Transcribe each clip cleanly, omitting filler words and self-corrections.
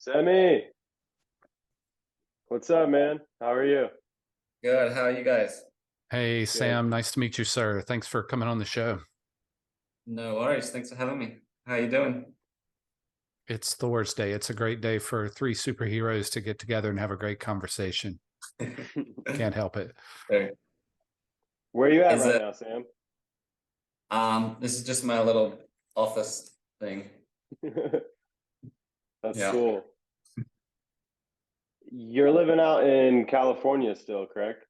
Sammy, what's up, man? How are you? Good. How are you guys? Hey, Good. Sam, nice to meet you, sir. Thanks for coming on the show. No worries. Thanks for having me. How you doing? It's Thor's Day. It's a great day for three superheroes to get together and have a great conversation. Can't help it. Very- Where are you at Is right it now, Sam? this is just my little office thing. That's Yeah. cool. You're living out in California still, correct?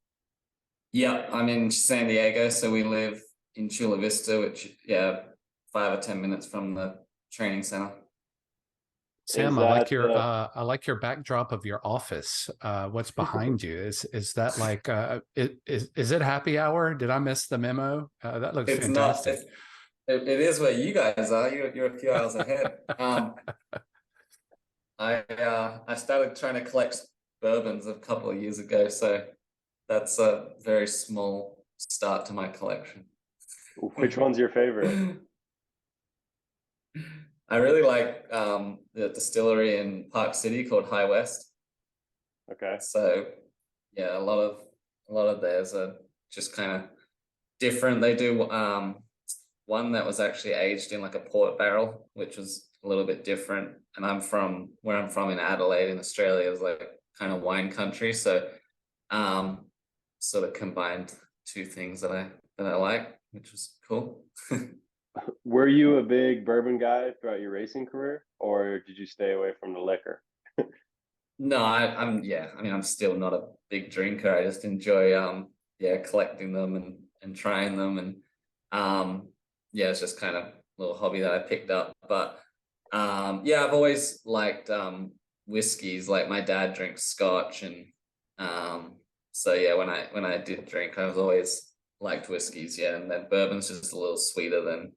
Yeah, I'm in San Diego, so we live in Chula Vista, which 5 or 10 minutes from the training center. Is Sam, that I like your backdrop of your office. What's behind you? Is that like is it happy hour? Did I miss the memo? That looks It's not fantastic. it is where you guys are. You're a few hours ahead. I started trying to collect bourbons a couple of years ago, so that's a very small start to my collection. which one's your favorite? I really like the distillery in Park City called High West. Okay. So yeah, a lot of theirs are just kind of different. They do one that was actually aged in like a port barrel, which was a little bit different. And where I'm from in Adelaide in Australia is like kind of wine country. So um sort of combined two things that I like, which was cool. Were you a big bourbon guy throughout your racing career, or did you stay away from the liquor? No, I mean I'm still not a big drinker. I just enjoy collecting them and trying them and it's just kind of a little hobby that I picked up. But I've always liked whiskeys. Like my dad drinks scotch and so yeah, when I did drink, I was always liked whiskeys, yeah, and then bourbon's just a little sweeter than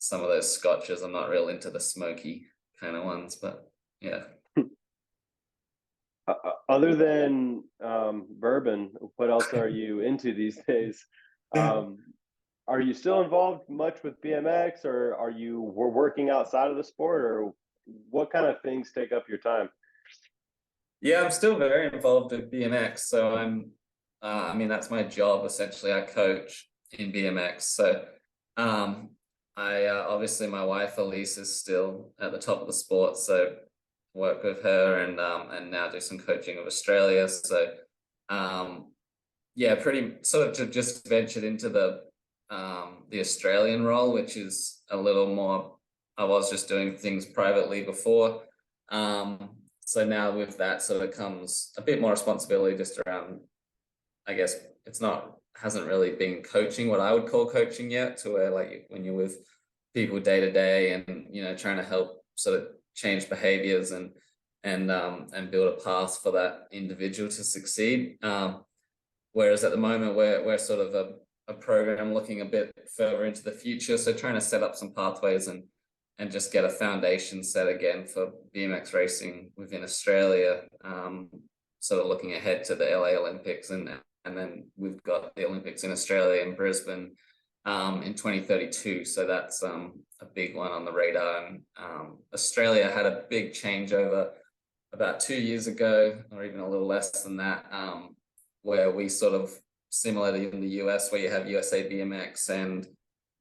some of those scotches. I'm not real into the smoky kind of ones, but yeah. Other than bourbon, what else are you into these days? Um, are you still involved much with BMX, or are you working outside of the sport, or what kind of things take up your time? Yeah, I'm still very involved with BMX. So I mean, that's my job essentially. I coach in BMX. So, um, I obviously my wife Elise is still at the top of the sport. So, work with her and now do some coaching of Australia. So, um, yeah, pretty sort of just ventured into the Australian role, which is a little more. I was just doing things privately before. So now with that sort of comes a bit more responsibility just around, I guess it's not hasn't really been coaching what I would call coaching yet, to where like when you're with people day to day and trying to help sort of change behaviors and build a path for that individual to succeed. Whereas at the moment we're sort of a program looking a bit further into the future, so trying to set up some pathways and just get a foundation set again for BMX racing within Australia. Sort of looking ahead to the LA Olympics and then we've got the Olympics in Australia in Brisbane in 2032. So that's a big one on the radar. And Australia had a big changeover about 2 years ago, or even a little less than that, where we sort of similarly in the US, where you have USA BMX and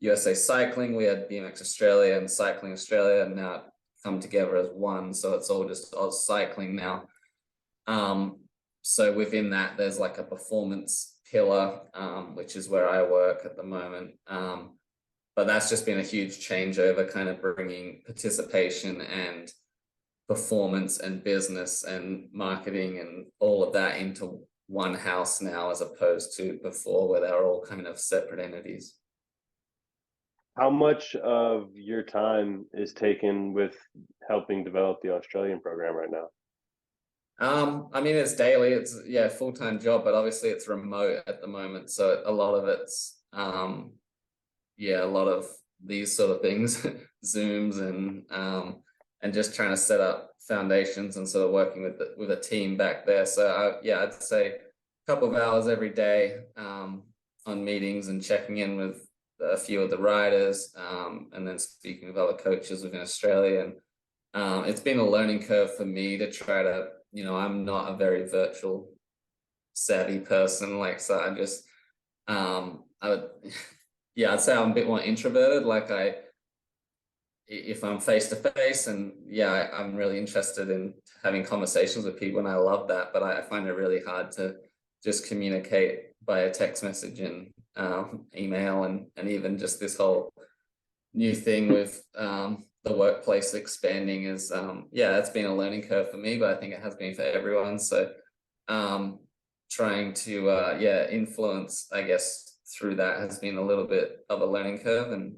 USA Cycling, we had BMX Australia and Cycling Australia, and now come together as one. So it's all just Oz Cycling now. So within that, there's like a performance pillar, which is where I work at the moment. But that's just been a huge changeover, kind of bringing participation and performance and business and marketing and all of that into one house now, as opposed to before where they were all kind of separate entities. How much of your time is taken with helping develop the Australian program right now? I mean, it's daily, it's full-time job, but obviously it's remote at the moment. So a lot of it's a lot of these sort of things, Zooms and just trying to set up foundations and sort of working with a team back there. So I'd say a couple of hours every day on meetings and checking in with a few of the riders, and then speaking with other coaches within Australia it's been a learning curve for me to try to, I'm not a very virtual savvy person. Like, so I just, I would, yeah, I'd say I'm a bit more introverted. Like if I'm face to face, and yeah, I'm really interested in having conversations with people and I love that, but I find it really hard to just communicate by a text message and email, and even just this whole new thing with the workplace expanding is yeah, it's been a learning curve for me, but I think it has been for everyone. So trying to yeah, influence, I guess, through that has been a little bit of a learning curve. And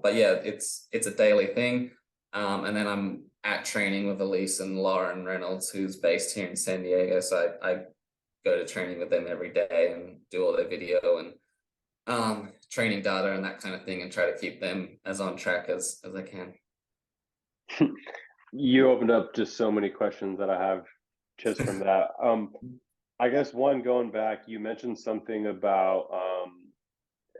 but yeah, it's a daily thing. And then I'm at training with Elise and Lauren Reynolds, who's based here in San Diego, so I go to training with them every day and do all their video and training data and that kind of thing, and try to keep them as on track as I can. You opened up just so many questions that I have just from that. I guess one, going back, you mentioned something about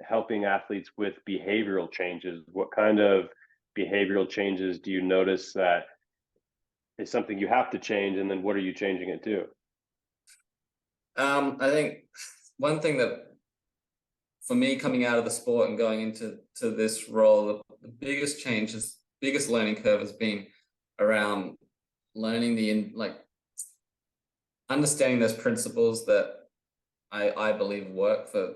helping athletes with behavioral changes. What kind of behavioral changes do you notice that is something you have to change, and then what are you changing it to? I think one thing that, for me, coming out of the sport and going into this role, the biggest learning curve has been around learning understanding those principles that I believe work to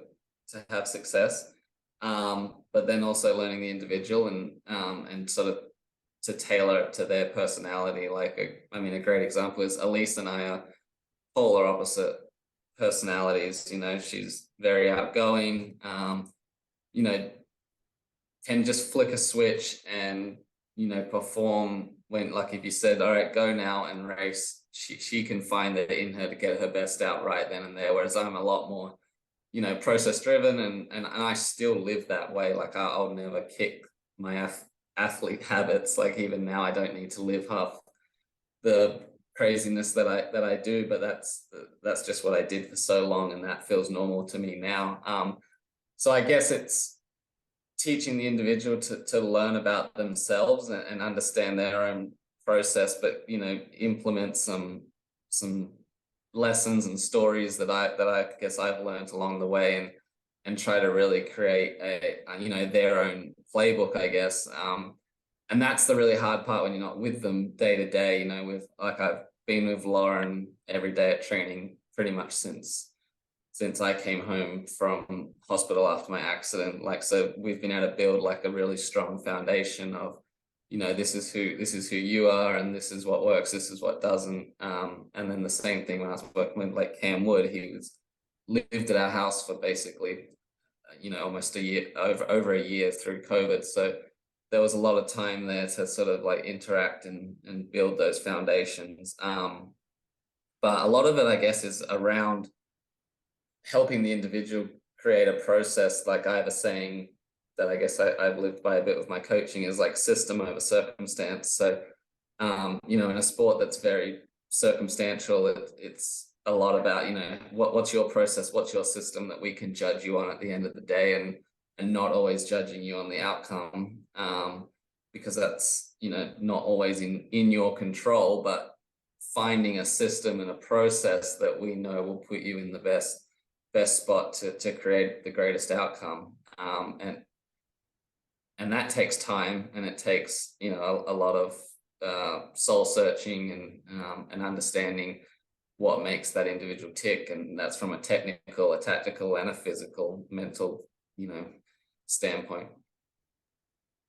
have success, but then also learning the individual and sort of to tailor it to their personality. Like, a great example is Elise and I are polar opposite personalities. She's very outgoing, can just flick a switch and perform when, like, if you said, all right, go now and race, she can find it in her to get her best out right then and there. Whereas I'm a lot more process driven, and I still live that way. Like, I'll never kick my athlete habits. Like, even now I don't need to live half the craziness that I do, but that's just what I did for so long, and that feels normal to me now. So I guess it's teaching the individual to learn about themselves and understand their own process, but implement some lessons and stories that I guess I've learned along the way, and try to really create a their own playbook, I guess. And that's the really hard part when you're not with them day to day. With, like, I've been with Lauren every day at training pretty much since I came home from hospital after my accident. Like, so we've been able to build like a really strong foundation of, this is who you are, and this is what works, this is what doesn't. And then the same thing when I was working with, like, Cam Wood, he lived at our house for basically, almost a year, over a year through COVID. So there was a lot of time there to sort of like interact and build those foundations. But a lot of it, I guess, is around helping the individual create a process. Like, I have a saying that I guess I've lived by a bit with my coaching, is like system over circumstance. So, in a sport that's very circumstantial, it's a lot about, what's your process, what's your system that we can judge you on at the end of the day, and not always judging you on the outcome, because that's, not always in your control, but finding a system and a process that we know will put you in the best spot to create the greatest outcome. And that takes time, and it takes, a lot of soul searching and understanding what makes that individual tick. And that's from a technical, a tactical, and a physical, mental, standpoint.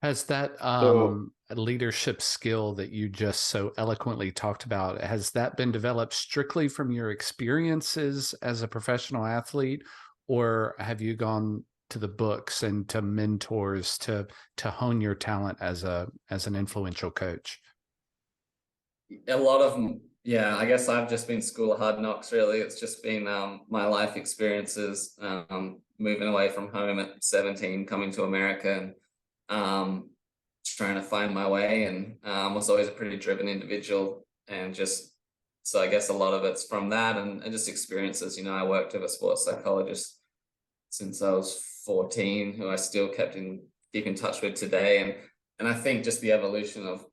Has that So leadership skill that you just so eloquently talked about, has that been developed strictly from your experiences as a professional athlete, or have you gone to the books and to mentors to hone your talent as an influential coach? A lot of them, yeah. I guess I've just been school of hard knocks, really. It's just been my life experiences, moving away from home at 17, coming to America, and trying to find my way, and was always a pretty driven individual, and just, so I guess a lot of it's from that, and just experiences. I worked with a sports psychologist since I was 14, who I still keep in touch with today, and I think just the evolution of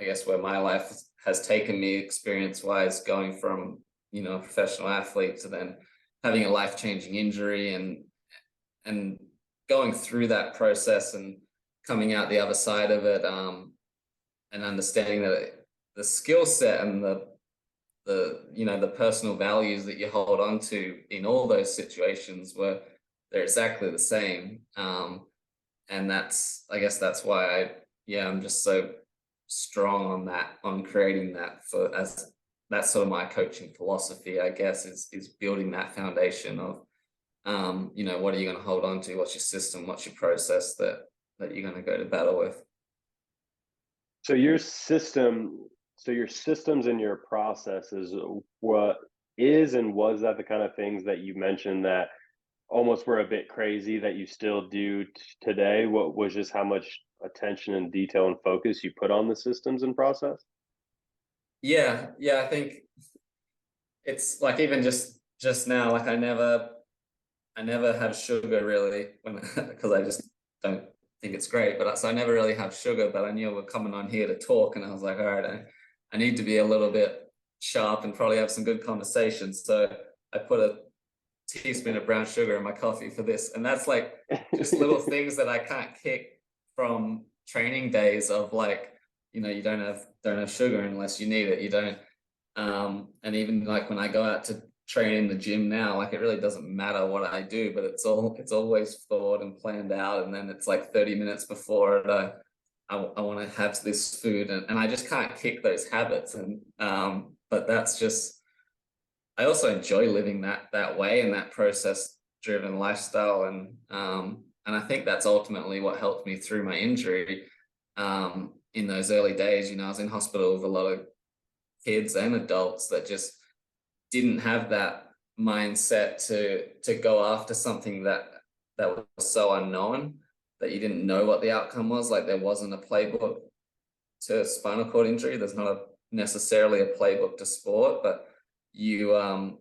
I guess where my life has taken me experience wise, going from, a professional athlete to then having a life-changing injury and going through that process and coming out the other side of it, and understanding that the skill set and the personal values that you hold on to in all those situations they're exactly the same. And I guess that's why I'm just so strong on creating that as that's sort of my coaching philosophy, I guess, is building that foundation of, what are you going to hold on to? What's your system? What's your process that you're going to go to battle with? So your systems and your processes, what is and was that the kind of things that you mentioned that almost were a bit crazy that you still do today? What was just how much attention and detail and focus you put on the systems and process? Yeah, I think it's like even just now, like I never have sugar really because I just don't think it's great. But so I never really have sugar. But I knew we're coming on here to talk, and I was like, all right, I need to be a little bit sharp and probably have some good conversations. So I put a teaspoon of brown sugar in my coffee for this, and that's like just little things that I can't kick from training days of like, you don't have sugar unless you need it. You don't. And even like when I go out to train in the gym now, like it really doesn't matter what I do, but it's always thought and planned out. And then it's like 30 minutes before it, I want to have this food, and I just can't kick those habits. And but that's just, I also enjoy living that way and that process driven lifestyle. And I think that's ultimately what helped me through my injury. In those early days, I was in hospital with a lot of kids and adults that just didn't have that mindset to go after something that was so unknown that you didn't know what the outcome was. Like there wasn't a playbook to spinal cord injury. There's not necessarily a playbook to sport, but you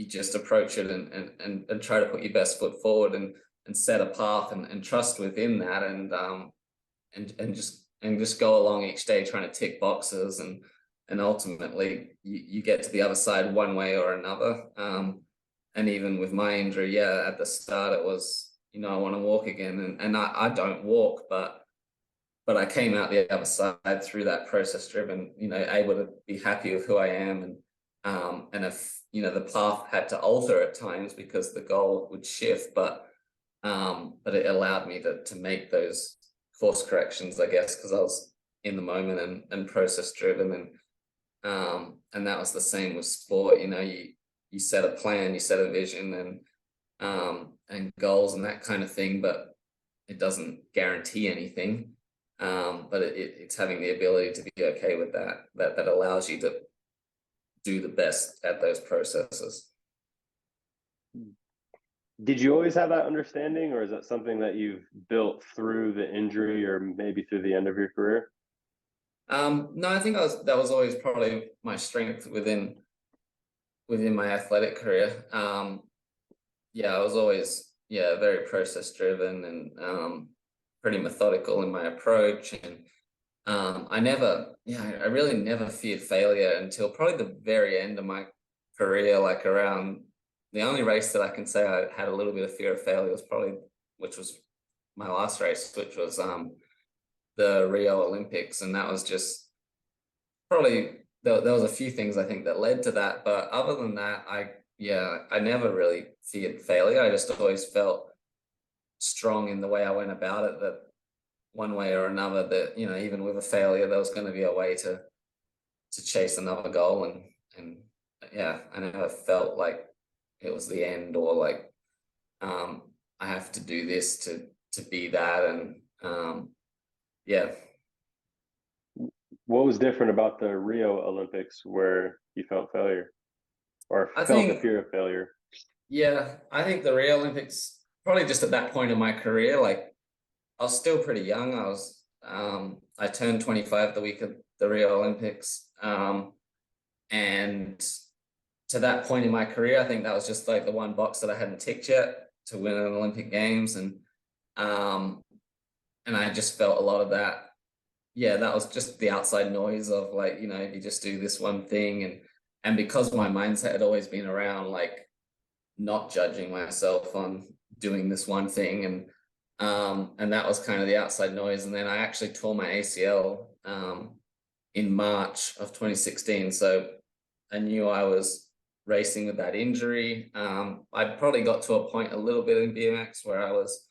just approach it and try to put your best foot forward and set a path and trust within that, and just go along each day trying to tick boxes, and ultimately you get to the other side one way or another. And even with my injury, at the start it was, I want to walk again, and I don't walk, but I came out the other side through that process driven, able to be happy with who I am. And if, the path had to alter at times because the goal would shift, but it allowed me to make those course corrections, I guess, because I was in the moment and process driven. And that was the same with sport. You set a plan, you set a vision and goals and that kind of thing, but it doesn't guarantee anything. But it's having the ability to be okay with that allows you to do the best at those processes. Did you always have that understanding, or is that something that you've built through the injury or maybe through the end of your career? No, I think that was always probably my strength within my athletic career. I was always very process driven and pretty methodical in my approach, and I really never feared failure until probably the very end of my career. Like around the only race that I can say I had a little bit of fear of failure which was my last race, which was the Rio Olympics. And that was just probably, there was a few things I think that led to that, but other than that, I never really feared failure. I just always felt strong in the way I went about it, that one way or another, that even with a failure there was going to be a way to chase another goal. And I never felt like it was the end, or like I have to do this to be that. And What was different about the Rio Olympics where you felt failure or felt the fear of failure? I think the Rio Olympics, probably just at that point in my career, like I was still pretty young. I turned 25 the week of the Rio Olympics. And to that point in my career, I think that was just like the one box that I hadn't ticked yet to win an Olympic Games. And I just felt a lot of that yeah, that was just the outside noise of like, you know, if you just do this one thing, and because my mindset had always been around like not judging myself on doing this one thing, and that was kind of the outside noise. And then I actually tore my ACL in March of 2016. So I knew I was racing with that injury. I probably got to a point a little bit in BMX where I was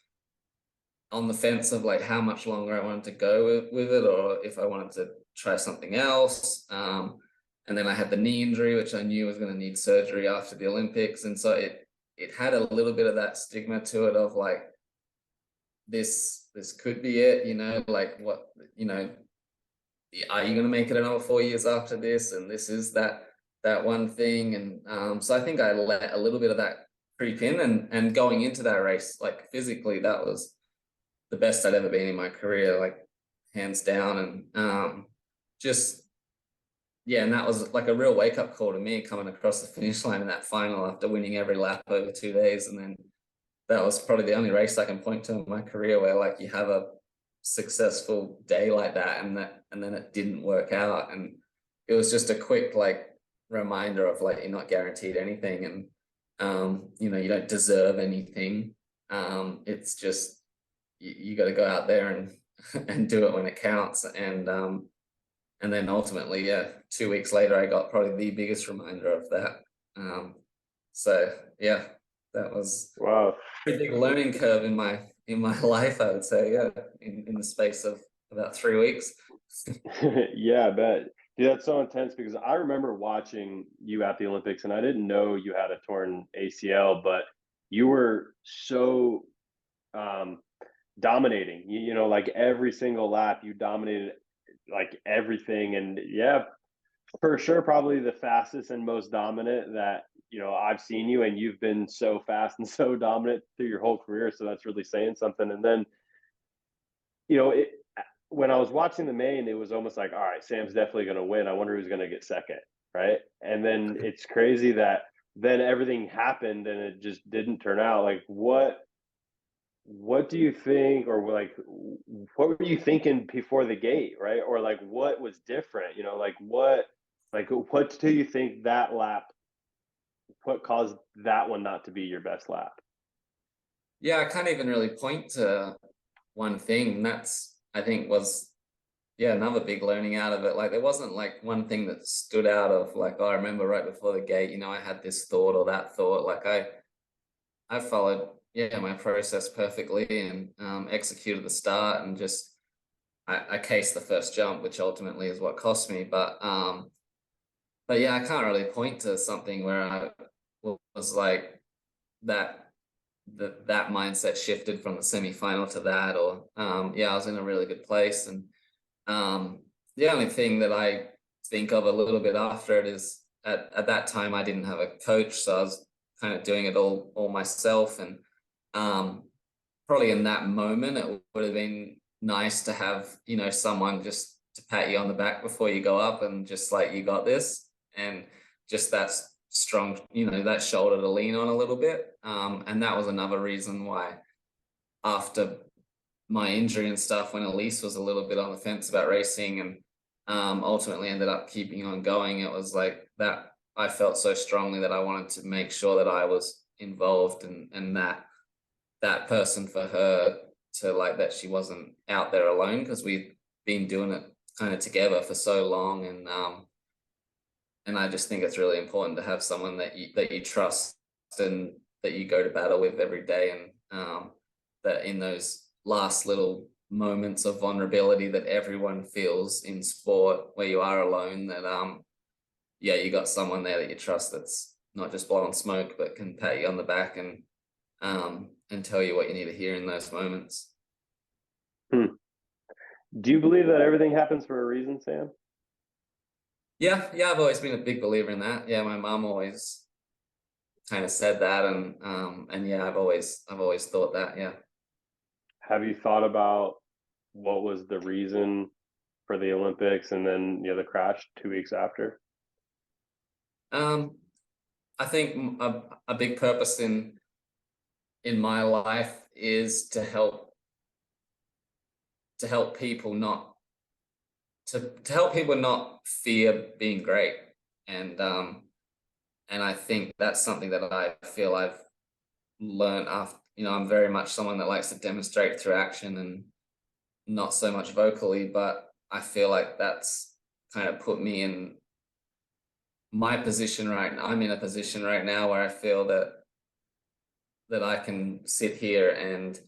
on the fence of like how much longer I wanted to go with it, or if I wanted to try something else. And then I had the knee injury, which I knew was going to need surgery after the Olympics. And so it had a little bit of that stigma to it of like, this could be it, you know, like what, you know, are you going to make it another 4 years after this? And this is that one thing. And so I think I let a little bit of that creep in, and going into that race, like physically, that was the best I'd ever been in my career, like hands down. And just, yeah, and that was like a real wake up call to me coming across the finish line in that final after winning every lap over 2 days. And then that was probably the only race I can point to in my career where like you have a successful day like that, and then it didn't work out. And it was just a quick like reminder of like, you're not guaranteed anything, and you know, you don't deserve anything. It's just you got to go out there and and do it when it counts. And then ultimately, yeah, 2 weeks later, I got probably the biggest reminder of that. So yeah, that was Wow. a pretty big learning curve in my life, I would say. Yeah, in the space of about 3 weeks. Yeah, I bet. Dude, that's so intense because I remember watching you at the Olympics and I didn't know you had a torn ACL, but you were so um, dominating. You know, like every single lap, you dominated like everything. And yeah, for sure, probably the fastest and most dominant that, you know, I've seen you, and you've been so fast and so dominant through your whole career. So that's really saying something. And then, you know, when I was watching the main, it was almost like, all right, Sam's definitely going to win. I wonder who's going to get second, right? And then it's crazy that then everything happened and it just didn't turn out. Like, what do you think, or like, what were you thinking before the gate, right? Or like, what was different? You know, what do you think that lap? What caused that one not to be your best lap? Yeah, I can't even really point to one thing. That's, I think, was, yeah, another big learning out of it. Like there wasn't like one thing that stood out of like, oh, I remember right before the gate, you know, I had this thought or that thought. Like I followed, yeah, my process perfectly, and executed the start, and just I cased the first jump, which ultimately is what cost me. But yeah, I can't really point to something where I was like that that mindset shifted from the semi-final to that, or yeah, I was in a really good place. And the only thing that I think of a little bit after it is at that time I didn't have a coach, so I was kind of doing it all myself. And probably in that moment it would have been nice to have, you know, someone just to pat you on the back before you go up and just like, you got this, and just that strong, you know, that shoulder to lean on a little bit. And that was another reason why after my injury and stuff, when Elise was a little bit on the fence about racing, and ultimately ended up keeping on going, it was like that I felt so strongly that I wanted to make sure that I was involved, and that person for her, to like that she wasn't out there alone, because we've been doing it kind of together for so long. And I just think it's really important to have someone that you trust, and that you go to battle with every day. And that in those last little moments of vulnerability that everyone feels in sport, where you are alone, that yeah, you got someone there that you trust, that's not just blowing smoke, but can pat you on the back and tell you what you need to hear in those moments. Do you believe that everything happens for a reason, Sam? Yeah, I've always been a big believer in that. Yeah, my mom always kind of said that, and yeah, I've always thought that. Yeah. Have you thought about what was the reason for the Olympics and then, you know, the crash 2 weeks after? I think a big purpose in my life is to help people not to help people not fear being great. And I think that's something that I feel I've learned after, I'm very much someone that likes to demonstrate through action and not so much vocally, but I feel like that's kind of put me in my position right now. I'm in a position right now where I feel that I can sit here and,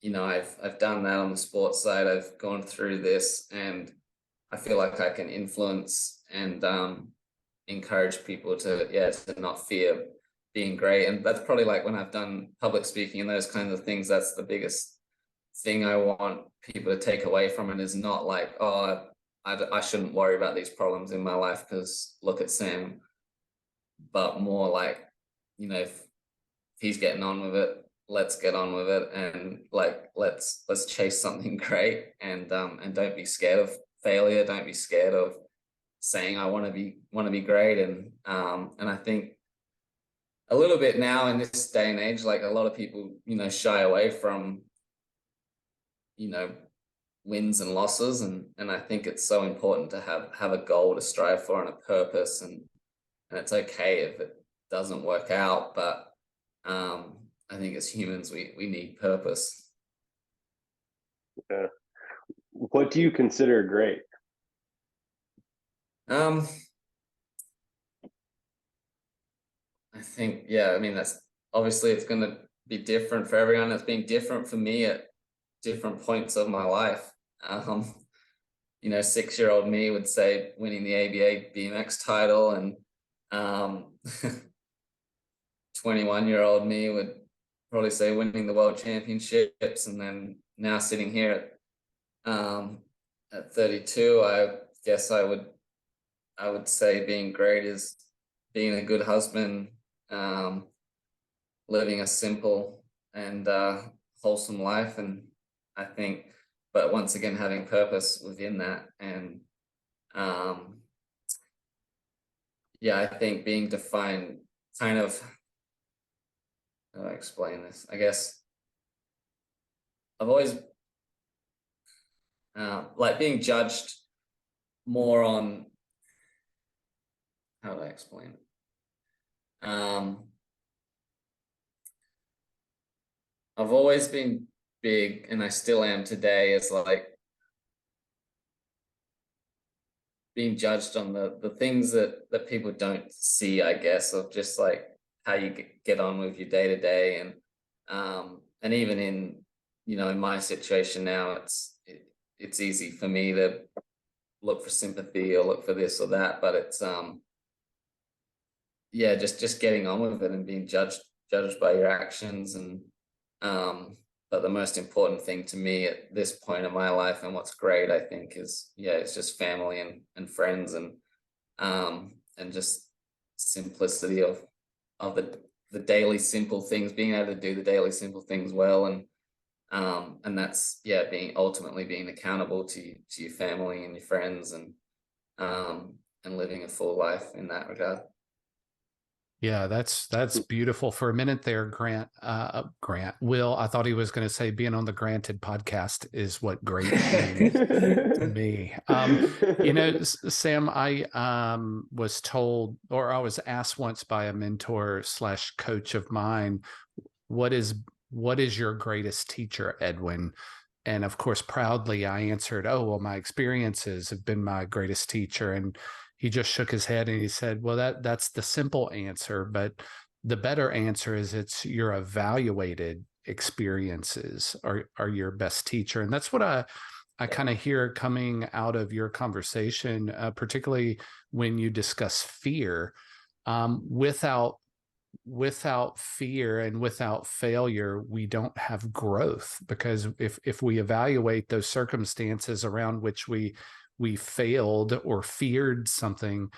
I've done that on the sports side. I've gone through this, and I feel like I can influence and encourage people to not fear being great. And that's probably like when I've done public speaking and those kinds of things, that's the biggest thing I want people to take away from it, is not like, oh, I shouldn't worry about these problems in my life because look at Sam, but more like, if he's getting on with it, let's get on with it, and like let's chase something great, and don't be scared of failure, don't be scared of saying I want to be great. And I think a little bit now in this day and age, like a lot of people, shy away from, wins and losses, and I think it's so important to have a goal to strive for and a purpose, and it's okay if it doesn't work out, but I think as humans we need purpose. Yeah. What do you consider great? I think, yeah, I mean, that's obviously it's going to be different for everyone. It's been different for me at different points of my life. 6-year-old me would say winning the ABA BMX title, and 21-year-old me would probably say winning the world championships. And then now sitting here at 32, I guess I would say being great is being a good husband, living a simple and wholesome life. And I think, but once again, having purpose within that. And I think being defined kind of, how do I explain this? I guess I've always like being judged more on, how do I explain it? I've always been big, and I still am today, is like being judged on the things that people don't see, I guess, of just like how you get on with your day to day. And even in, in my situation now, it's easy for me to look for sympathy or look for this or that, but it's just getting on with it and being judged by your actions. And but the most important thing to me at this point in my life, and what's great, I think, is it's just family and friends, and just simplicity of the daily simple things, being able to do the daily simple things well. And that's ultimately being accountable to your family and your friends, and living a full life in that regard. Yeah, that's beautiful. For a minute there, Will, I thought he was going to say being on the Granted podcast is what great means to me. Sam, I was told, or I was asked once by a mentor / coach of mine, what is your greatest teacher, Edwin? And of course, proudly, I answered, oh, well, my experiences have been my greatest teacher. And he just shook his head and he said, well, that's the simple answer, but the better answer is it's your evaluated experiences are your best teacher. And that's what I kind of hear coming out of your conversation, particularly when you discuss fear. Without fear and without failure, we don't have growth, because if we evaluate those circumstances around which we failed or feared something,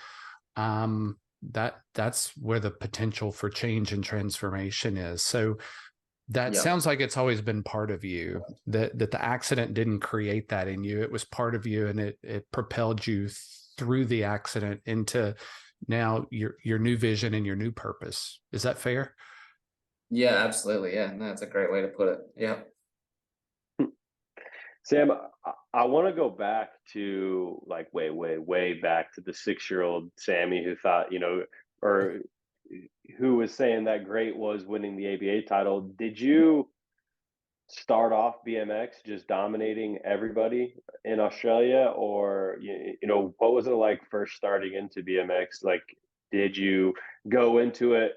that's where the potential for change and transformation is. So that sounds like it's always been part of you, that the accident didn't create that in you. It was part of you, and it propelled you through the accident into now your new vision and your new purpose. Is that fair? Yeah, absolutely. Yeah, no, that's a great way to put it. Yeah. Sam, I want to go back to like way back to the 6-year-old Sammy who thought, or who was saying that great was winning the ABA title. Did you start off BMX just dominating everybody in Australia, or what was it like first starting into BMX? Like, did you go into it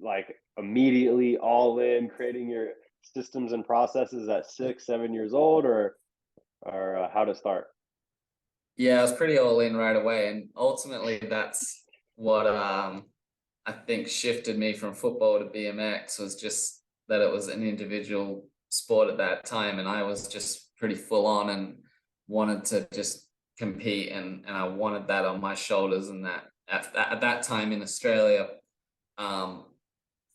like immediately all in, creating your systems and processes at 6, 7 years old, or how to start? Yeah, I was pretty all in right away, and ultimately that's what I think shifted me from football to BMX, was just that it was an individual sport at that time, and I was just pretty full on and wanted to just compete, and I wanted that on my shoulders. And that at that time in Australia, um,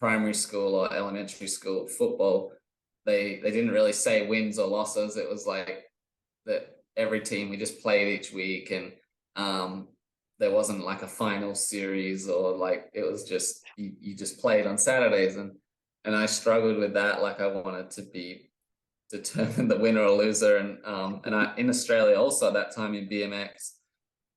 primary school or elementary school football, they didn't really say wins or losses. It was like that every team, we just played each week, and there wasn't like a final series, or like it was just you just played on Saturdays, and I struggled with that. Like I wanted to be determined the winner or loser, and I in Australia also at that time in BMX,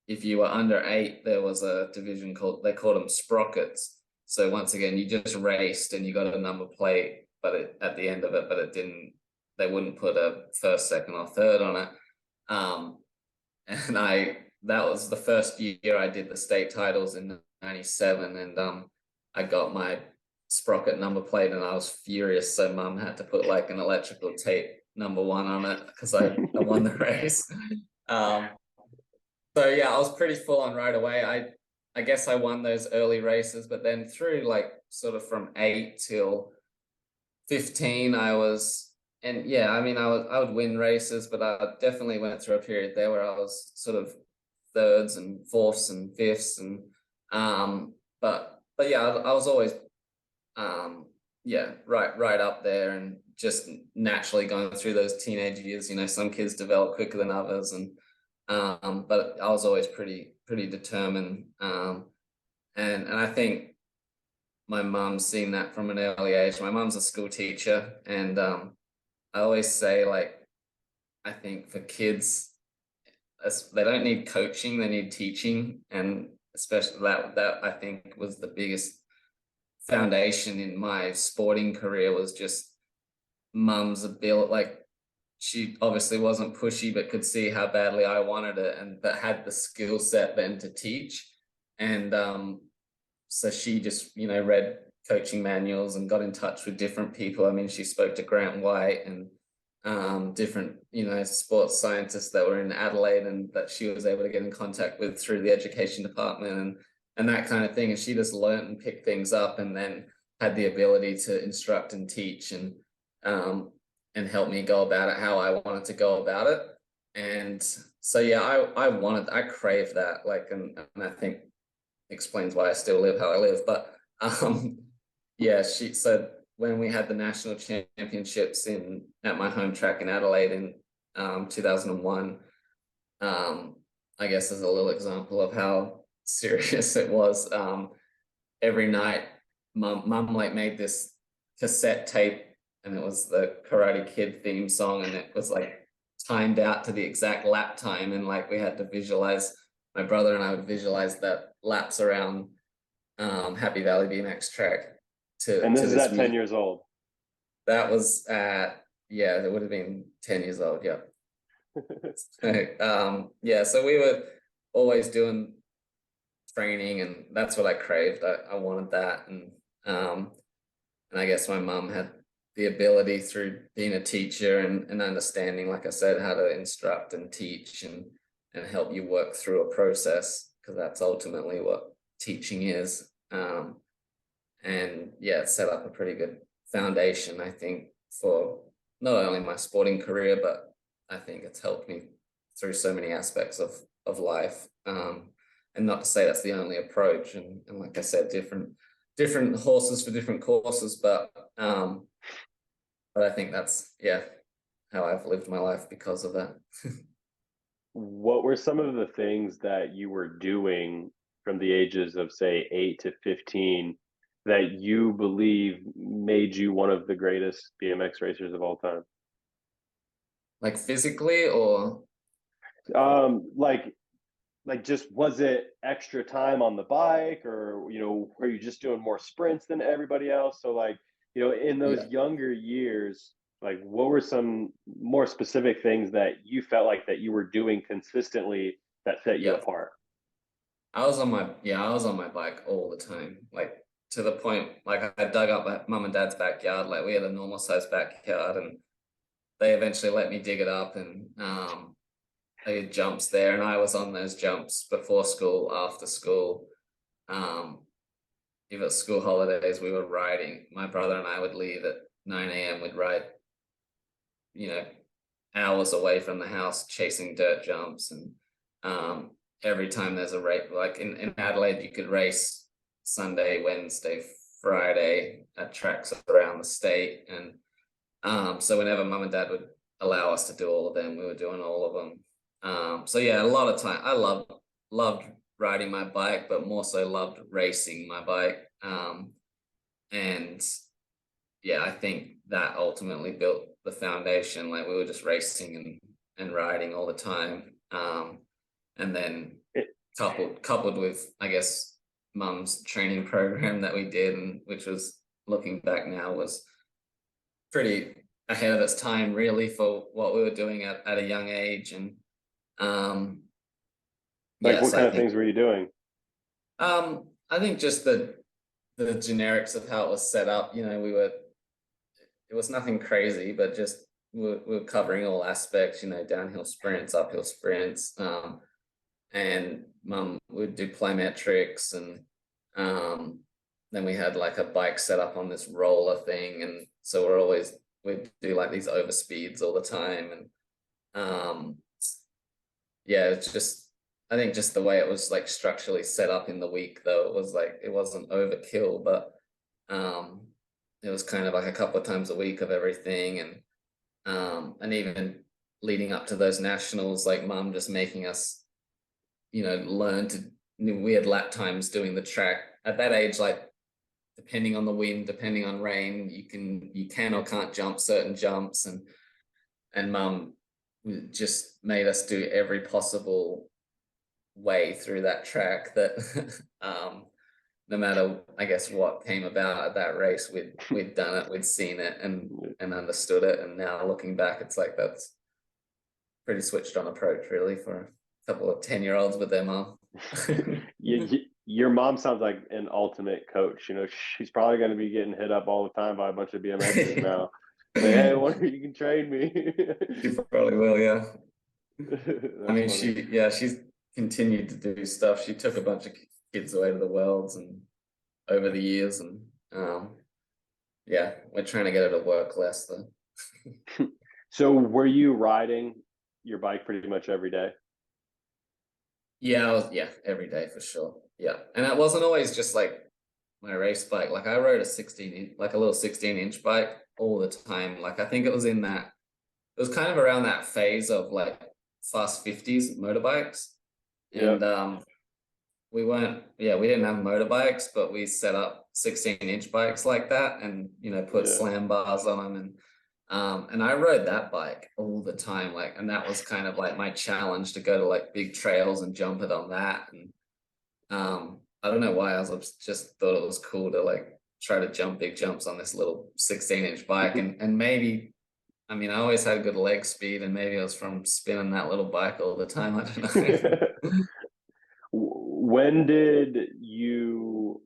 if you were under 8, there was a division they called them sprockets. So once again, you just raced and you got a number plate, but at the end of it, but it didn't. They wouldn't put a first, second, or third on it. Um, and that was the first year I did the state titles in '97, and I got my sprocket number plate, and I was furious. So Mum had to put like an electrical tape number 1 on it because I won the race. Um, so yeah, I was pretty full on right away. I guess I won those early races, but then through like sort of from 8 till 15, and yeah, I mean, I would win races, but I definitely went through a period there where I was sort of thirds and fourths and fifths, and but yeah, I was always yeah, right up there, and just naturally going through those teenage years. Some kids develop quicker than others, and but I was always pretty determined, and I think my mum's seen that from an early age. My mum's a school teacher, and I always say, like, I think for kids, they don't need coaching, they need teaching. And especially that I think was the biggest foundation in my sporting career, was just mum's ability. Like, she obviously wasn't pushy, but could see how badly I wanted it, and but had the skill set then to teach. And so she just, read coaching manuals and got in touch with different people. I mean, she spoke to Grant White and different, sports scientists that were in Adelaide, and that she was able to get in contact with through the education department, and that kind of thing. And she just learned and picked things up, and then had the ability to instruct and teach, and help me go about it how I wanted to go about it. And so yeah, I crave that, like, and I think explains why I still live how I live. But yeah, she said when we had the national championships at my home track in Adelaide in 2001, I guess as a little example of how serious it was. Every night, mum like made this cassette tape, and it was the Karate Kid theme song, and it was like timed out to the exact lap time, and like we had to visualize. My brother and I would visualize that laps around Happy Valley BMX track And to this is this at 10 music. years old. That was yeah, it would have been 10 years old. Yeah. Yeah, so we were always doing training, and that's what I craved. I wanted that, and I guess my mum had the ability through being a teacher and understanding, like I said, how to instruct and teach, and help you work through a process, because that's ultimately what teaching is. And yeah, it set up a pretty good foundation, I think, for not only my sporting career, but I think it's helped me through so many aspects of life. And not to say that's the only approach, and like I said, different horses for different courses, but I think that's, yeah, how I've lived my life because of that. What were some of the things that you were doing from the ages of, say, 8 to 15 that you believe made you one of the greatest BMX racers of all time? Like physically or? Like just was it extra time on the bike, or were you just doing more sprints than everybody else? So like, in those Yeah. younger years, like what were some more specific things that you felt like that you were doing consistently that set you Yeah. apart? I was on my bike all the time. Like to the point, like I dug up at mum and dad's backyard. Like we had a normal sized backyard and they eventually let me dig it up and they had jumps there and I was on those jumps before school, after school. Um, if it was school holidays, we were riding. My brother and I would leave at 9 a.m. We'd ride, you know, hours away from the house chasing dirt jumps. And every time there's a race, like in Adelaide, you could race Sunday, Wednesday, Friday at tracks around the state. And so whenever mum and dad would allow us to do all of them, we were doing all of them. So yeah, a lot of time. I loved riding my bike, but more so loved racing my bike. And yeah, I think that ultimately built the foundation. Like we were just racing and riding all the time. And then It, coupled with, I guess, mum's training program that we did, and which was looking back now was pretty ahead of its time, really, for what we were doing at a young age. And like what yes, I kind of think things were you doing? I think just the generics of how it was set up. It was nothing crazy, but just we're covering all aspects. Downhill sprints, uphill sprints, and mum would do plyometrics, and then we had like a bike set up on this roller thing, and so we'd do like these over speeds all the time, and yeah, it's just I think just the way it was like structurally set up in the week, though, it was like it wasn't overkill, but um it was kind of like a couple of times a week of everything. And even leading up to those nationals, like mum just making us learn to we had lap times doing the track at that age, like depending on the wind, depending on rain, you can or can't jump certain jumps. And mum just made us do every possible way through that track that no matter, I guess, what came about at that race, we'd done it, we'd seen it, and understood it. And now looking back, it's like that's pretty switched on approach, really, for a couple of 10-year-olds with their mom. Your mom sounds like an ultimate coach. She's probably going to be getting hit up all the time by a bunch of BMXers now. Say, hey, you can train me. She probably will, yeah. I mean, Funny. she's continued to do stuff. She took a bunch of kids away to the worlds and over the years, and yeah, we're trying to get her to work less, though. So were you riding your bike pretty much every day? Yeah, every day for sure. Yeah, and it wasn't always just like my race bike. Like I rode a 16 like a little 16-inch bike all the time. Like I think it was kind of around that phase of like fast 50s motorbikes. Yep. And we didn't have motorbikes, but we set up 16-inch bikes like that, and put Yeah. slam bars on them. And I rode that bike all the time, like, and that was kind of like my challenge, to go to like big trails and jump it on that. And I don't know why, just thought it was cool to like try to jump big jumps on this little 16-inch bike. And maybe, I mean, I always had good leg speed, and maybe it was from spinning that little bike all the time. I don't know. When did you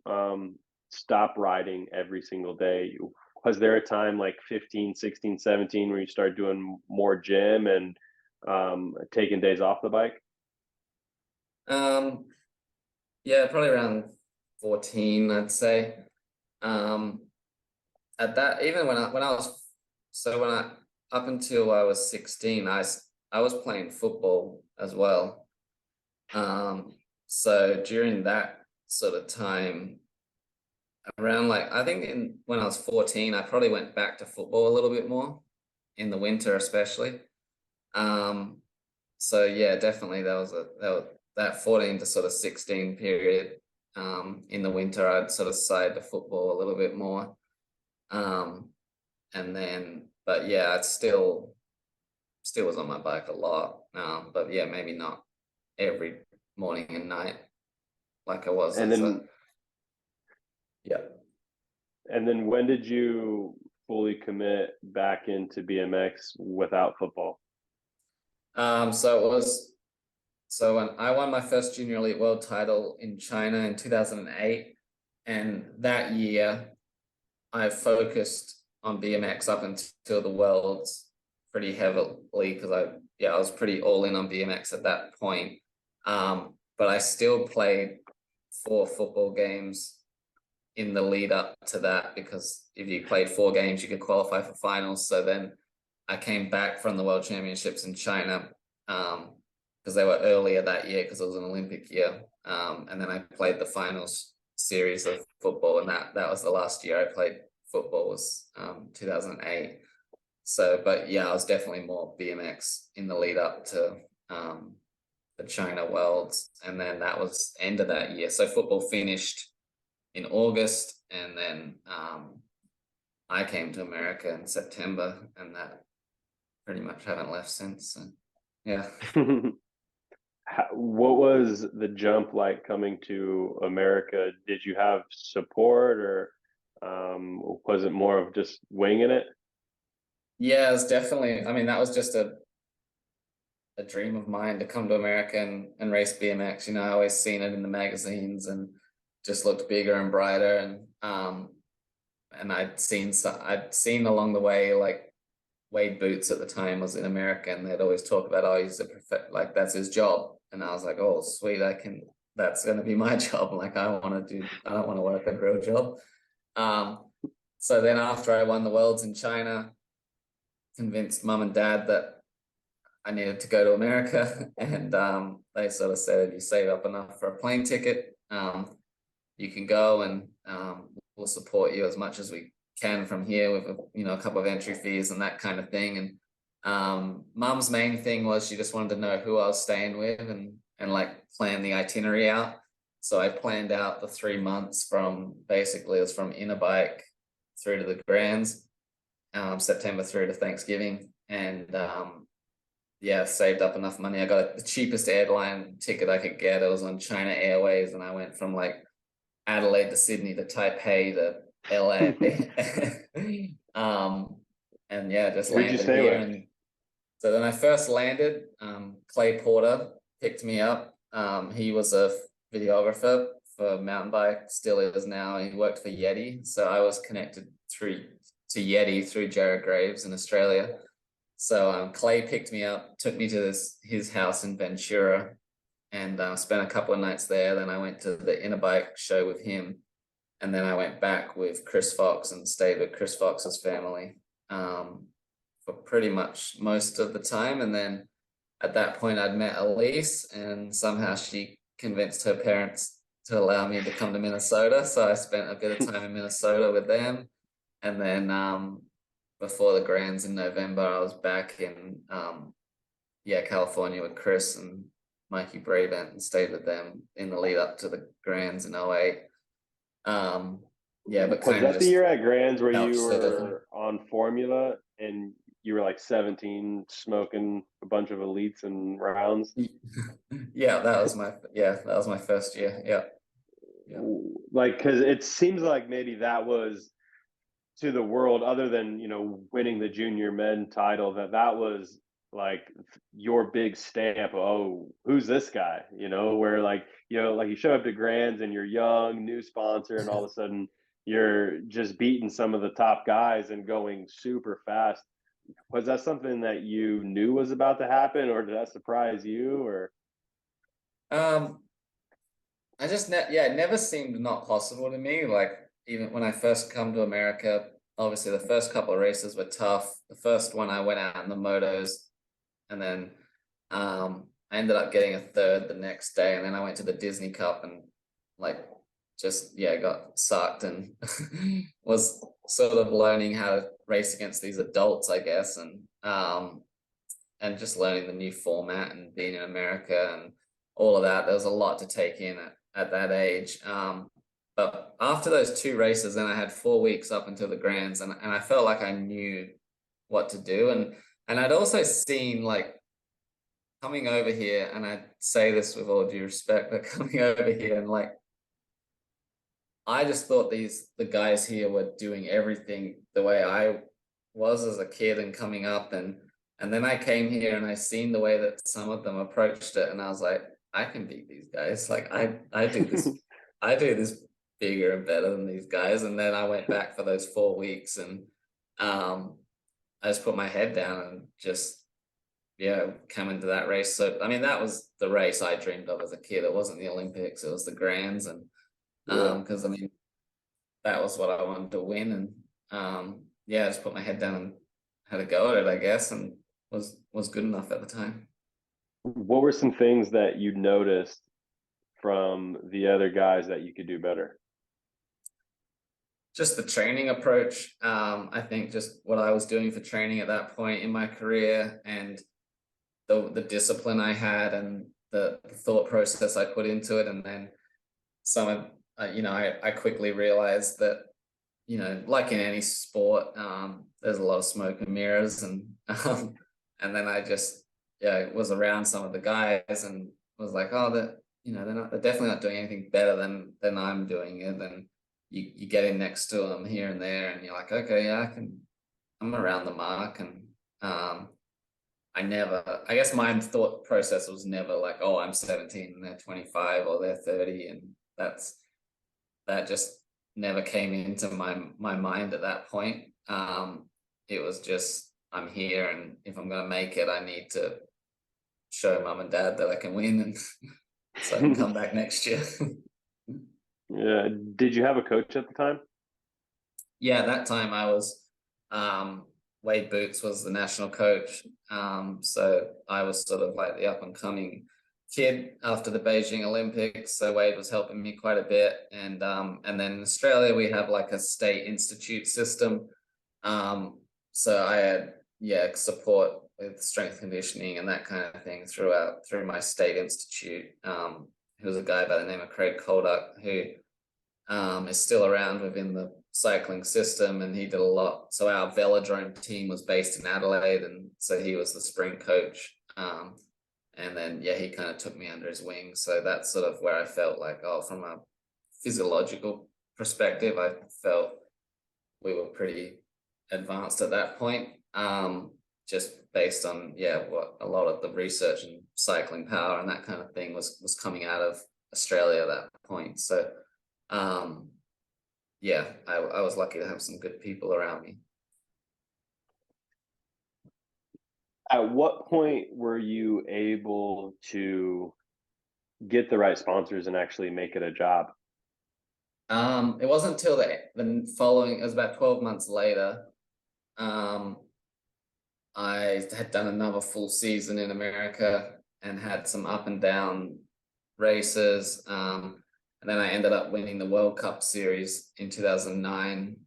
stop riding every single day? Was there a time like 15, 16, 17 where you started doing more gym and taking days off the bike? Um, yeah, probably around 14, I'd say. Um, at that, even when I was, so when I, up until I was 16, I was playing football as well. So during that sort of time, around like, I think when I was 14, I probably went back to football a little bit more in the winter, especially. Um, so yeah, definitely that 14 to sort of 16 period. In the winter, I'd sort of side to football a little bit more. And then, but yeah, it's still, still was on my bike a lot. But yeah, maybe not every morning and night like I was And as then yeah. and then when did you fully commit back into BMX without football? So when I won my first junior elite world title in China in 2008, and that year I focused on BMX up until the worlds pretty heavily because I was pretty all in on BMX at that point. But I still played 4 football games in the lead up to that, because if you played 4 games, you could qualify for finals. So then I came back from the World Championships in China, because they were earlier that year because it was an Olympic year. And then I played the finals series of football, and that was the last year I played football, was 2008. So, but yeah, I was definitely more BMX in the lead up to the China Worlds, and then that was end of that year. So football finished in August, and then I came to America in September, and that pretty much haven't left since. So, yeah. What was the jump like coming to America? Did you have support, or was it more of just winging it? Yeah, it's definitely, I mean, that was just a dream of mine to come to America and race BMX. You know, I always seen it in the magazines and just looked bigger and brighter. And I'd seen along the way, like Wade Boots at the time was in America, and they'd always talk about, oh, he's like that's his job. And I was like, oh, sweet, that's gonna be my job. Like I don't want to work a real job. So then after I won the worlds in China, convinced mum and dad that I needed to go to America, and they sort of said, if you save up enough for a plane ticket, you can go, and we'll support you as much as we can from here with a couple of entry fees and that kind of thing. And mum's main thing was she just wanted to know who I was staying with, and like plan the itinerary out. So I planned out the 3 months from basically it was from Interbike through to the Grands, September through to Thanksgiving, and yeah, saved up enough money. I got the cheapest airline ticket I could get. It was on China Airways, and I went from like Adelaide to Sydney to Taipei to LA. And yeah, just Who'd you landed stay here. with? And so then I first landed, Clay Porter picked me up. He was a videographer for mountain bike, still is now. He worked for Yeti. So I was connected to Yeti through Jared Graves in Australia. So Clay picked me up, took me to his house in Ventura, and spent a couple of nights there. Then I went to the Interbike show with him, and then I went back with Chris Fox and stayed with Chris Fox's family for pretty much most of the time. And then at that point, I'd met Elise, and somehow she convinced her parents to allow me to come to Minnesota. So I spent a bit of time in Minnesota with them, and then before the Grands in November, I was back in California with Chris and Mikey Brabant, and stayed with them in the lead up to the Grands in 08. But Was that the year at Grands where you surfing. were on formula and you were like 17 smoking a bunch of elites and rounds? That was my first year. Yeah. Like, because it seems like maybe that was to the world, other than winning the junior men title, that was like your big stamp. Oh, who's this guy? Where like you show up to Grands and you're young, new sponsor, and all of a sudden you're just beating some of the top guys and going super fast. Was that something that you knew was about to happen, or did that surprise you? Or I just it never seemed not possible to me. Like even when I first come to America, obviously the first couple of races were tough. The first one I went out in the motos, and then I ended up getting a third the next day, and then I went to the Disney Cup and like got sucked and was sort of learning how to race against these adults, I guess, and just learning the new format and being in America and all of that. There was a lot to take in at that age. But after those 2 races, then I had 4 weeks up until the Grands, and I felt like I knew what to do. And And I'd also seen like coming over here, and I say this with all due respect, but coming over here and like I just thought the guys here were doing everything the way I was as a kid and coming up, and then I came here and I seen the way that some of them approached it, and I was like, I can beat these guys. Like I do this I do this bigger and better than these guys. And then I went back for those 4 weeks, and I just put my head down and just come into that race. So I mean, that was the race I dreamed of as a kid. It wasn't the Olympics, it was the Grands. And because I mean, that was what I wanted to win. And I just put my head down and had a go at it, I guess, and was good enough at the time. What were some things that you noticed from the other guys that you could do better? Just the training approach. I think just what I was doing for training at that point in my career, and the discipline I had, and the thought process I put into it. And then some of I quickly realized that, like in any sport, there's a lot of smoke and mirrors. And then I just was around some of the guys and was like, oh, they're definitely not doing anything better than I'm doing it. And you get in next to them here and there, and you're like, okay, yeah, I'm around the mark. And I guess my thought process was never like, oh, I'm 17 and they're 25 or they're 30, and that just never came into my mind at that point. It was just, I'm here, and if I'm going to make it, I need to show mum and dad that I can win, and so I can come back next year. Yeah. Did you have a coach at the time? Yeah, at that time I was, Wade Boots was the national coach. So I was sort of like the up and coming kid after the Beijing Olympics. So Wade was helping me quite a bit. And then in Australia, we have like a state institute system. So I had, support with strength conditioning and that kind of thing through my state institute. Who was a guy by the name of Craig Colduck, who is still around within the cycling system, and he did a lot. So our velodrome team was based in Adelaide, and so he was the sprint coach. And then he kind of took me under his wing. So that's sort of where I felt like, from a physiological perspective, I felt we were pretty advanced at that point. Just based on what a lot of the research and cycling power and that kind of thing was coming out of Australia at that point. So I was lucky to have some good people around me. At what point were you able to get the right sponsors and actually make it a job? It wasn't until the following, it was about 12 months later. I had done another full season in America and had some up and down races. And then I ended up winning the World Cup series in 2009.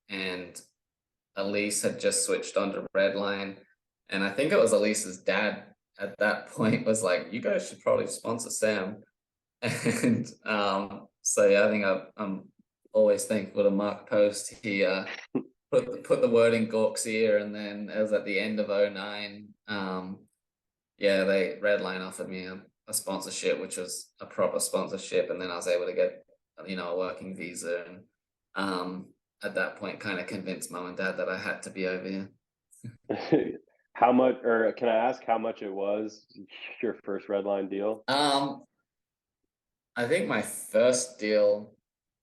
And Elise had just switched onto Redline. And I think it was Elise's dad at that point was like, you guys should probably sponsor Sam. And I think I'm always thankful to Mark Post. He put the word in Gork's ear, and then it was at the end of 2009. Redline offered me a sponsorship, which was a proper sponsorship, and then I was able to get a working visa, and at that point kind of convinced mum and dad that I had to be over here. How much, or can I ask how much it was, your first Redline deal? I think my first deal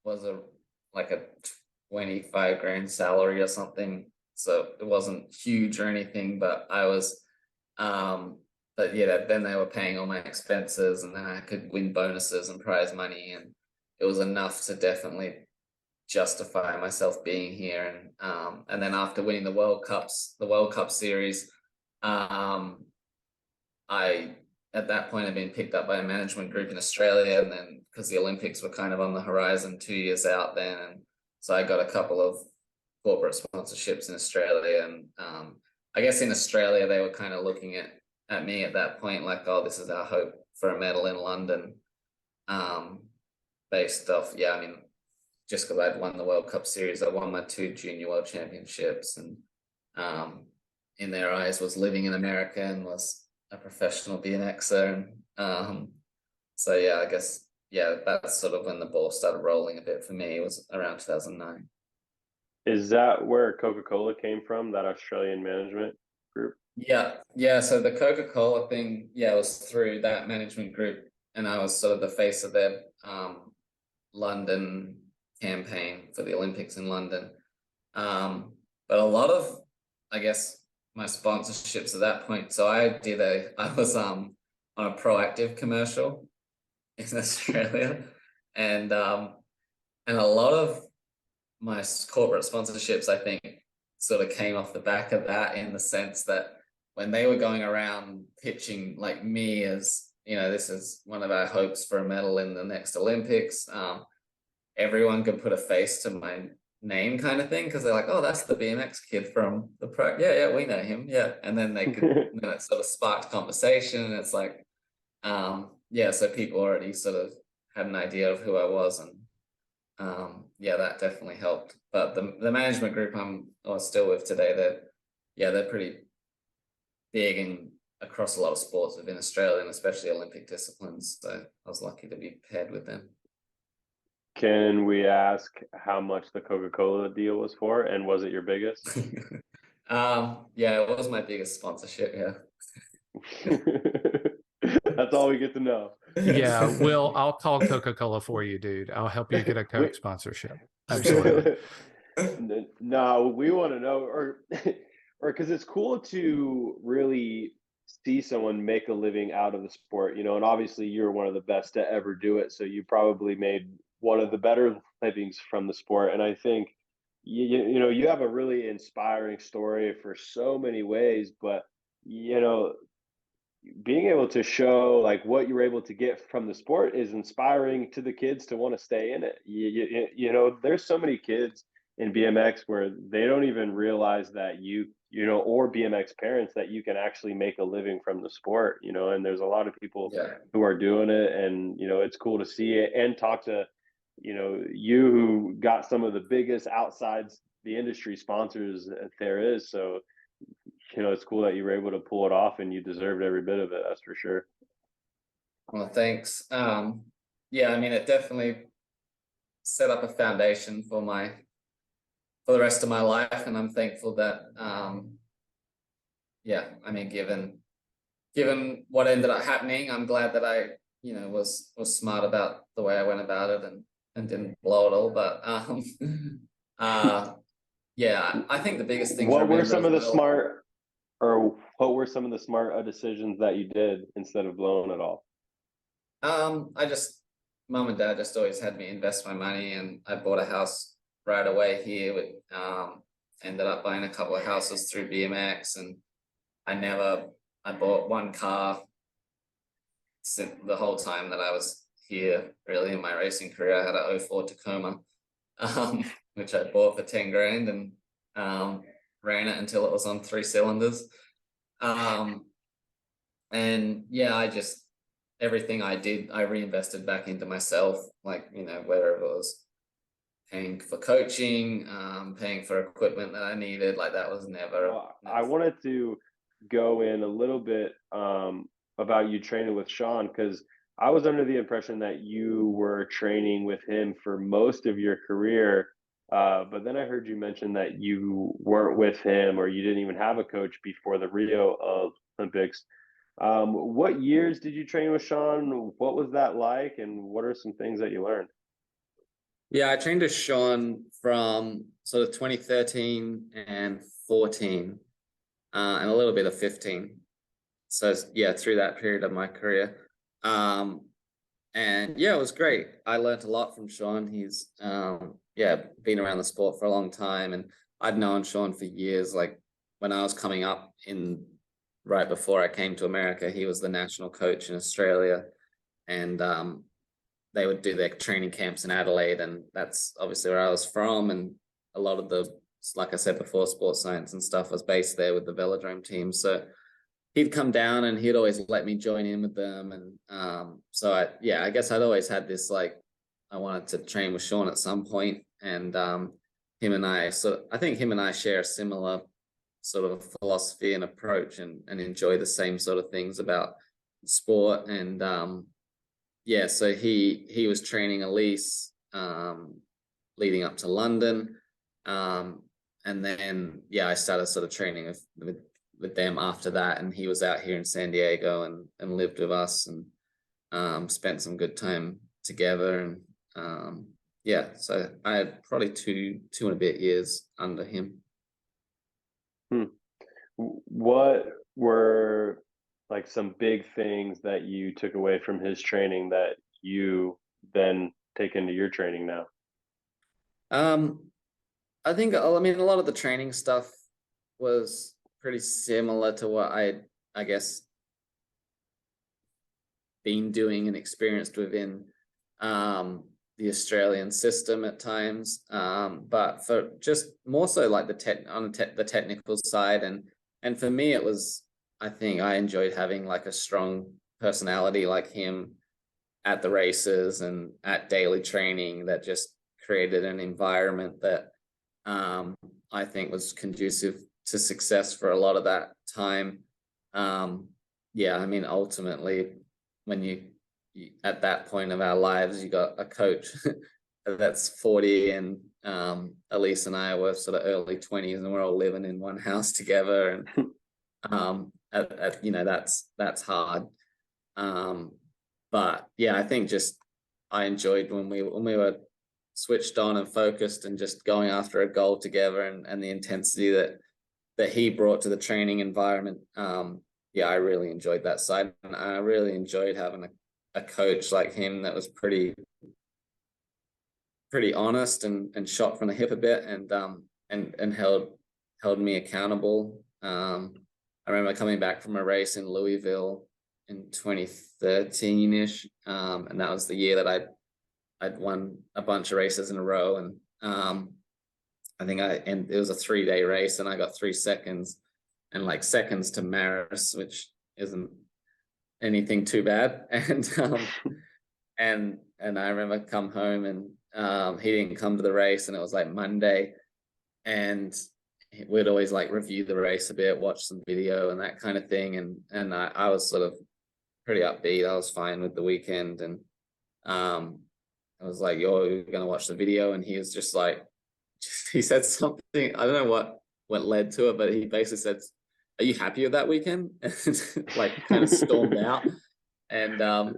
was a 25 grand salary or something. So it wasn't huge or anything, but I was, then they were paying all my expenses, and then I could win bonuses and prize money. And it was enough to definitely justify myself being here. And then after winning the World Cup series, at that point, I'd been picked up by a management group in Australia, and then because the Olympics were kind of on the horizon 2 years out then, and so I got a couple of corporate sponsorships in Australia. And I guess in Australia, they were kind of looking at me at that point like, oh, this is our hope for a medal in London, based off, just because I'd won the World Cup series, I won my 2 junior world championships, and in their eyes was living in America and was a professional BMXer. And so yeah, I guess yeah, that's sort of when the ball started rolling a bit for me. It was around 2009. Is that where Coca-Cola came from, that Australian management group? Yeah. So the Coca-Cola thing, yeah, was through that management group, and I was sort of the face of their London campaign for the Olympics in London. But a lot of, I guess, my sponsorships at that point. So I was on a Proactive commercial in Australia, and a lot of my corporate sponsorships, I think, sort of came off the back of that, in the sense that when they were going around pitching like me as, you know, this is one of our hopes for a medal in the next Olympics, everyone could put a face to my name, kind of thing, because they're like, oh, that's the BMX kid from the pro. Yeah, we know him. Yeah. And then they could, you know, it sort of sparked conversation, and it's like, yeah, so people already sort of had an idea of who I was, and yeah, that definitely helped. But the management group I'm still with today, they're pretty big and across a lot of sports within Australia, and especially Olympic disciplines. So I was lucky to be paired with them. Can we ask how much the Coca-Cola deal was for, and was it your biggest? Yeah, it was my biggest sponsorship. Yeah. That's all we get to know. Yeah, Will, I'll call Coca-Cola for you, dude. I'll help you get a Coke sponsorship. Absolutely. No, we want to know, or because it's cool to really see someone make a living out of the sport, you know, and obviously you're one of the best to ever do it, so you probably made one of the better livings from the sport. And I think you know, you have a really inspiring story for so many ways, but you know, being able to show like what you're able to get from the sport is inspiring to the kids to want to stay in it. You know, there's so many kids in BMX where they don't even realize that you know, or BMX parents, that you can actually make a living from the sport, you know, and there's a lot of people Yeah. who are doing it. And, you know, it's cool to see it and talk to, you know, you who got some of the biggest outsides the industry sponsors that there is. So you know, it's cool that you were able to pull it off, and you deserved every bit of it. That's for sure. Well, thanks. Yeah, I mean, it definitely set up a foundation for the rest of my life, and I'm thankful that, yeah, I mean, given what ended up happening, I'm glad that I, you know, was smart about the way I went about it, and didn't blow it all. But yeah, I think the biggest thing to What were remember some as of the well. smart, or what were some of the smart decisions that you did instead of blowing it all? Mum and dad just always had me invest my money, and I bought a house right away here. With ended up buying a couple of houses through BMX, and I bought one car the whole time that I was here. Really, in my racing career, I had a 04 Tacoma, which I bought for 10 grand, and ran it until it was on 3 cylinders. And yeah, everything I did, I reinvested back into myself, like, you know, whether it was paying for coaching, paying for equipment that I needed, like that was never. Well, I wanted to go in a little bit about you training with Sean, because I was under the impression that you were training with him for most of your career. But then I heard you mention that you weren't with him, or you didn't even have a coach before the Rio Olympics. What years did you train with Sean? What was that like? And what are some things that you learned? Yeah, I trained with Sean from sort of 2013 and 14, and a little bit of 15. So yeah, through that period of my career. And yeah, it was great. I learned a lot from Sean. He's yeah, been around the sport for a long time, and I'd known Sean for years. Like when I was coming up right before I came to America, he was the national coach in Australia, and they would do their training camps in Adelaide, and that's obviously where I was from. And a lot of like I said before, sports science and stuff was based there with the velodrome team. So he'd come down, and he'd always let me join in with them. And so I guess I'd always had this, like, I wanted to train with Sean at some point. And I think him and I share a similar sort of philosophy and approach, and enjoy the same sort of things about sport. And yeah, so he was training Elise leading up to London. And then yeah, I started sort of training with them after that, and he was out here in San Diego and lived with us, and spent some good time together. And yeah, so I had probably two and a bit years under him. What were like some big things that you took away from his training that you then take into your training now? I think, I mean, a lot of the training stuff was pretty similar to what I guess, been doing and experienced within the Australian system at times, but for just more so like the technical side. And for me, it was, I think I enjoyed having like a strong personality like him at the races and at daily training, that just created an environment that I think was conducive to success for a lot of that time. Yeah, I mean, ultimately, when you at that point of our lives, you got a coach that's 40, and Elise and I were sort of early 20s, and we're all living in one house together. And you know, that's hard. But yeah, I think just I enjoyed when we were switched on and focused and just going after a goal together, and the intensity that he brought to the training environment. Yeah, I really enjoyed that side, and I really enjoyed having a coach like him that was pretty honest and shot from the hip a bit, and held me accountable. I remember coming back from a race in Louisville in 2013-ish, and that was the year that I'd won a bunch of races in a row. And I think and it was a 3-day race, and I got 3 seconds, and like seconds to Maris, which isn't anything too bad. And I remember come home, and he didn't come to the race, and it was like Monday, and we'd always like review the race a bit, watch some video and that kind of thing. And I was sort of pretty upbeat. I was fine with the weekend, and I was like, "You're gonna watch the video," and he was just like, he said something. I don't know what led to it, but he basically said, "Are you happy with that weekend?" And like kind of stormed out. And I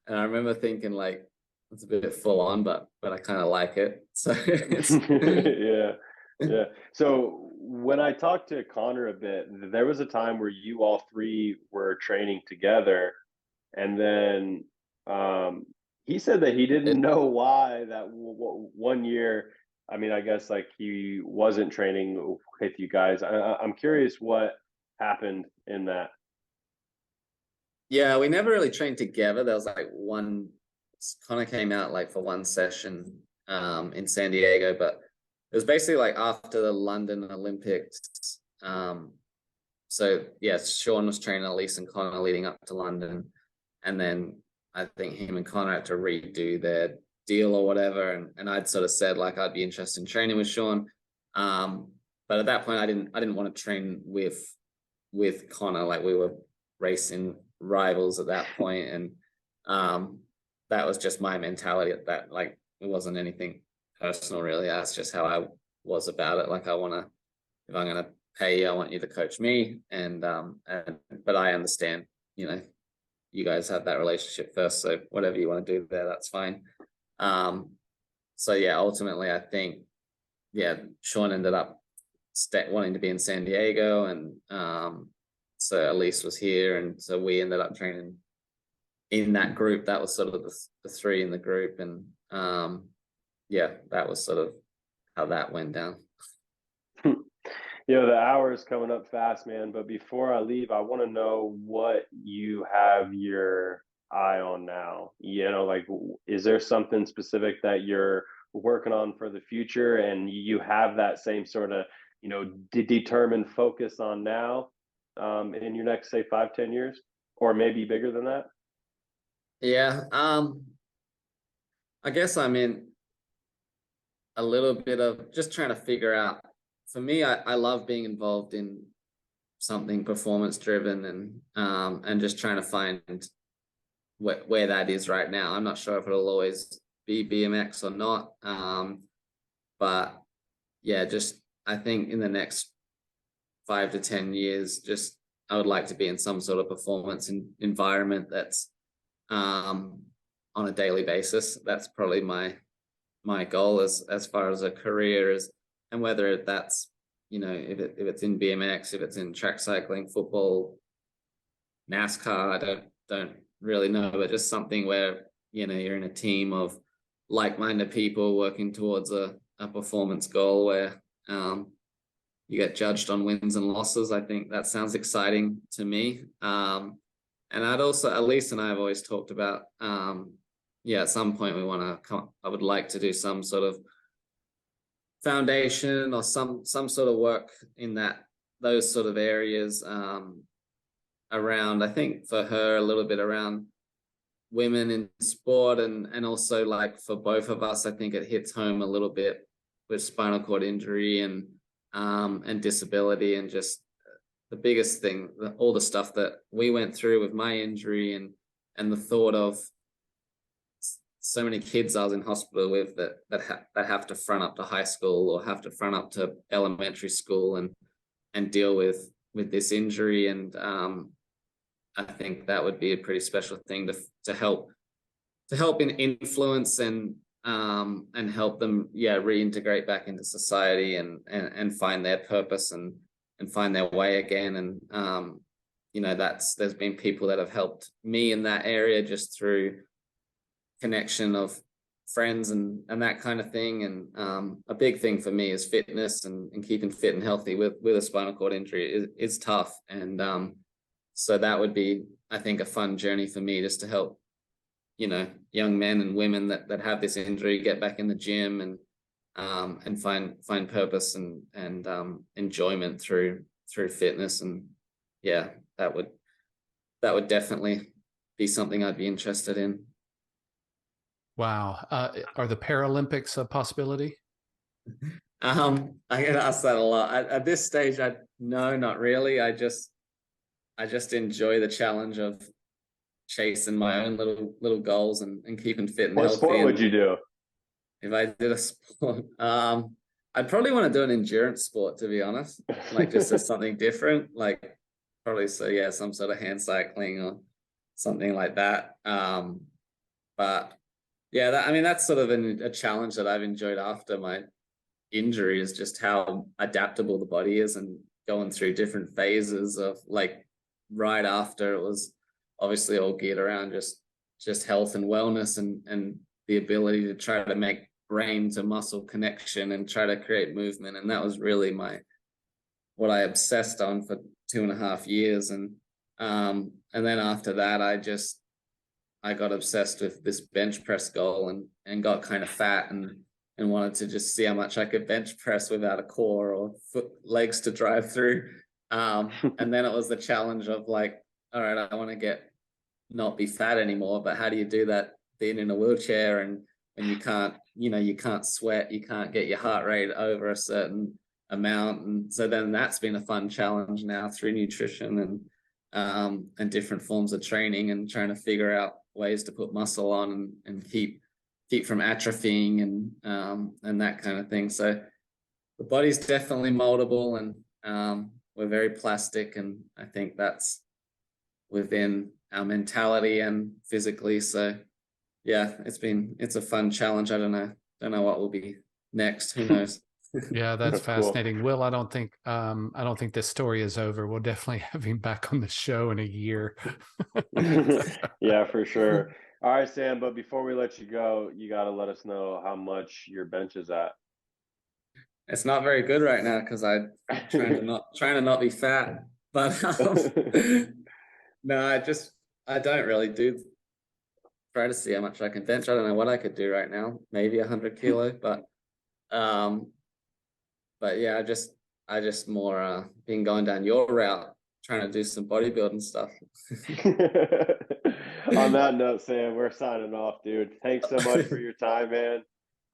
remember thinking like, it's a bit full on, but I kind of like it. So it's yeah. So when I talked to Connor a bit, there was a time where you all three were training together, and then he said that he didn't know why that one year. I mean, I guess like he wasn't training with you guys. I'm curious what happened in that. Yeah, we never really trained together. There was like one, Connor came out like for one session in San Diego, but it was basically like after the London Olympics. So yeah, Sean was training Elise and Connor leading up to London, and then I think him and Connor had to redo their deal or whatever, and I'd sort of said like I'd be interested in training with Sean, but at that point I didn't want to train with Connor. Like we were racing rivals at that point, and that was just my mentality at that. Like it wasn't anything personal really. That's just how I was about it. Like if I'm gonna pay you, I want you to coach me, and but I understand, you know, you guys had that relationship first, so whatever you want to do there, that's fine. So yeah, ultimately I think, yeah, Sean ended up wanting to be in San Diego, and so Elise was here, and so we ended up training in that group. That was sort of the three in the group, and yeah, that was sort of how that went down. The hour is coming up fast, man. But before I leave, I want to know what you have your eye on now. Like, is there something specific that you're working on for the future, and you have that same sort of, determined focus on now, in your next, say, 5-10 years, or maybe bigger than that? Yeah, I guess I'm in a little bit of just trying to figure out for me, I love being involved in something performance driven, and just trying to find where that is right now. I'm not sure if it'll always be BMX or not. But yeah, just I think in the next 5 to 10 years, just I would like to be in some sort of performance environment that's on a daily basis. That's probably my goal as far as a career is, and whether that's, you know, if it's in BMX, if it's in track cycling, football, NASCAR, I don't really know, but just something where, you know, you're in a team of like-minded people working towards a performance goal where you get judged on wins and losses. I think that sounds exciting to me. And I'd also, Elise and I have always talked about, at some point I would like to do some sort of foundation or some sort of work in those sort of areas, around, I think for her, a little bit around women in sport, and also like for both of us, I think it hits home a little bit with spinal cord injury and disability, and just the biggest thing, all the stuff that we went through with my injury, and the thought of so many kids I was in hospital with that have to front up to high school or have to front up to elementary school and deal with this injury. And I think that would be a pretty special thing to help in influence and help them reintegrate back into society and find their purpose and find their way again. And you know, there's been people that have helped me in that area just through connection of friends and that kind of thing. And a big thing for me is fitness and keeping fit and healthy with a spinal cord injury is tough. And so that would be, I think, a fun journey for me, just to help, you know, young men and women that have this injury get back in the gym and find purpose and enjoyment through fitness. And yeah, that would definitely be something I'd be interested in. Wow. Are the Paralympics a possibility? I get asked that a lot. At this stage, no, not really. I just enjoy the challenge of chasing my own little goals and keeping fit and What healthy. sport would you do? If I did a sport, I'd probably want to do an endurance sport, to be honest. Like just as something different, like probably some sort of hand cycling or something like that. But yeah, I mean, that's sort of a challenge that I've enjoyed after my injury, is just how adaptable the body is and going through different phases of, like, right after it was obviously all geared around just health and wellness and the ability to try to make brain to muscle connection and try to create movement. And that was really what I obsessed on for 2.5 years. And then after that, I got obsessed with this bench press goal and got kind of fat and wanted to just see how much I could bench press without a core or legs to drive through. And then it was the challenge of, like, all right, I want to not be fat anymore, but how do you do that being in a wheelchair and you can't sweat, you can't get your heart rate over a certain amount. And so then that's been a fun challenge now through nutrition and different forms of training, and trying to figure out ways to put muscle on and keep from atrophying and that kind of thing. So the body's definitely moldable, and we're very plastic, and I think that's within our mentality and physically. So yeah, it's a fun challenge. I don't know what will be next. Who knows? Yeah, that's Cool. fascinating. Will, I don't think this story is over. We'll definitely have him back on the show in a year. Yeah, for sure. All right, Sam, but before we let you go, you got to let us know how much your bench is at. It's not very good right now because I'm trying to not be fat. But no, I don't really try to see how much I can bench. I don't know what I could do right now, maybe 100 kilo, but yeah, I just more been going down your route, trying to do some bodybuilding stuff. On that note, Sam, we're signing off, dude. Thanks so much for your time, man.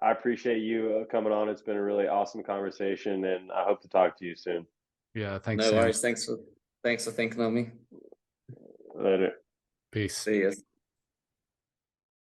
I appreciate you coming on. It's been a really awesome conversation, and I hope to talk to you soon. Yeah, thanks, No Sam. worries. Thanks for thinking of me. Later. Peace. See you.